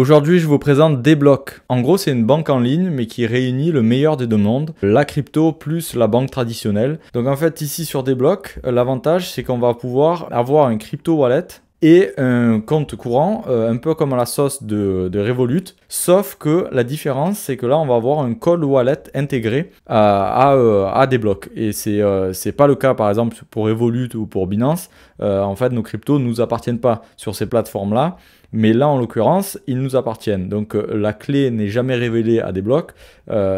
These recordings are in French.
Aujourd'hui, je vous présente Deblock. En gros, c'est une banque en ligne, mais qui réunit le meilleur des deux mondes, la crypto plus la banque traditionnelle. Donc en fait, ici sur Deblock, l'avantage, c'est qu'on va pouvoir avoir un crypto wallet et un compte courant, un peu comme à la sauce de Revolut, sauf que la différence, c'est que là, on va avoir un cold wallet intégré à Deblock. Et c'est pas le cas, par exemple, pour Revolut ou pour Binance. En fait, nos cryptos ne nous appartiennent pas sur ces plateformes-là. Mais là, en l'occurrence, ils nous appartiennent. Donc, la clé n'est jamais révélée à Deblock.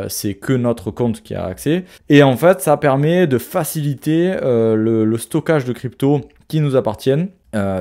C'est que notre compte qui a accès. Et en fait, ça permet de faciliter le stockage de cryptos qui nous appartiennent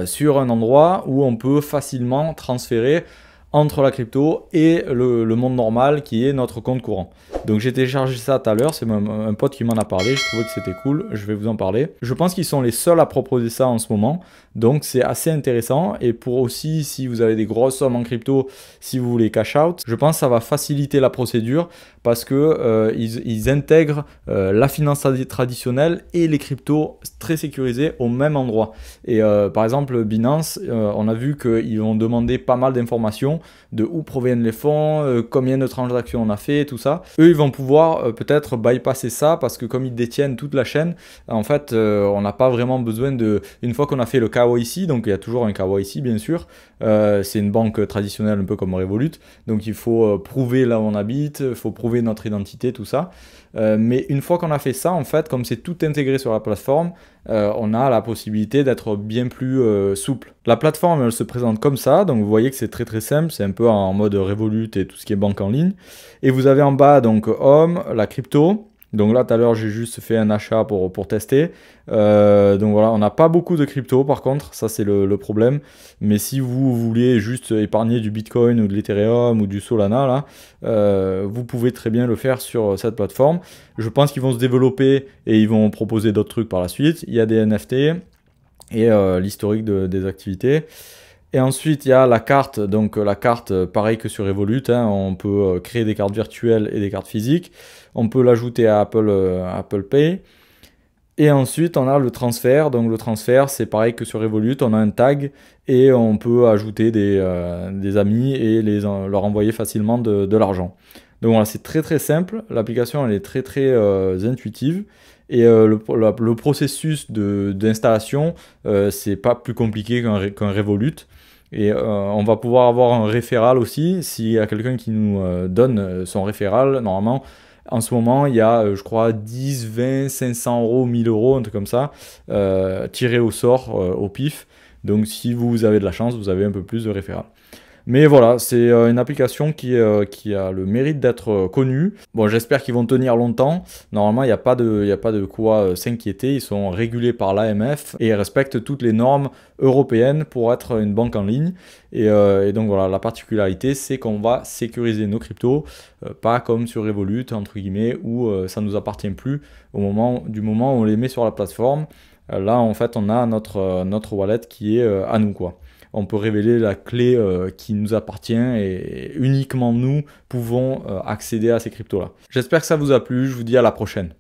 sur un endroit où on peut facilement transférer entre la crypto et le monde normal qui est notre compte courant. Donc j'ai téléchargé ça tout à l'heure, c'est un pote qui m'en a parlé, je trouvais que c'était cool, je vais vous en parler. Je pense qu'ils sont les seuls à proposer ça en ce moment, donc c'est assez intéressant. Et pour aussi, si vous avez des grosses sommes en crypto, si vous voulez cash out, je pense que ça va faciliter la procédure parce que ils intègrent la finance traditionnelle et les cryptos très sécurisés au même endroit. Et par exemple Binance, on a vu qu'ils vont demander pas mal d'informations de où proviennent les fonds, combien de transactions on a fait, tout ça. Eux, ils vont pouvoir peut-être bypasser ça parce que comme ils détiennent toute la chaîne, en fait, on n'a pas vraiment besoin de... Une fois qu'on a fait le KYC, donc il y a toujours un KYC bien sûr, c'est une banque traditionnelle un peu comme Revolut, donc il faut prouver là où on habite, il faut prouver notre identité, tout ça. Mais une fois qu'on a fait ça, en fait, comme c'est tout intégré sur la plateforme, on a la possibilité d'être bien plus souple. La plateforme, elle se présente comme ça, donc vous voyez que c'est très très simple, c'est un peu en mode Revolut et tout ce qui est banque en ligne. Et vous avez en bas donc Home, la crypto. Donc là, tout à l'heure, j'ai juste fait un achat pour tester. Donc voilà, on n'a pas beaucoup de crypto par contre, ça c'est le problème. Mais si vous voulez juste épargner du Bitcoin ou de l'Ethereum ou du Solana, là, vous pouvez très bien le faire sur cette plateforme. Je pense qu'ils vont se développer et ils vont proposer d'autres trucs par la suite. Il y a des NFT et l'historique des activités. Et ensuite, il y a la carte. Donc la carte, pareil que sur Revolut, hein, on peut créer des cartes virtuelles et des cartes physiques. On peut l'ajouter à Apple Pay. Et ensuite, on a le transfert. Donc le transfert, c'est pareil que sur Revolut. On a un tag et on peut ajouter des amis et leur envoyer facilement de l'argent. Donc voilà, c'est très très simple. L'application, elle est très très intuitive. Et le processus d'installation, c'est pas plus compliqué qu'un Revolut. Et on va pouvoir avoir un référal aussi. S'il y a quelqu'un qui nous donne son référal, normalement, en ce moment, il y a, je crois, 10, 20, 500 euros, 1000 euros, un truc comme ça, tiré au sort, au pif. Donc, si vous avez de la chance, vous avez un peu plus de référal. Mais voilà, c'est une application qui a le mérite d'être connue. Bon, j'espère qu'ils vont tenir longtemps. Normalement, il n'y a pas de quoi s'inquiéter. Ils sont régulés par l'AMF et ils respectent toutes les normes européennes pour être une banque en ligne. Et donc voilà, la particularité, c'est qu'on va sécuriser nos cryptos, pas comme sur Revolut, entre guillemets, où ça ne nous appartient plus du moment où on les met sur la plateforme. Là, en fait, on a notre wallet qui est à nous, quoi. On peut révéler la clé qui nous appartient et uniquement nous pouvons accéder à ces cryptos-là. J'espère que ça vous a plu, je vous dis à la prochaine.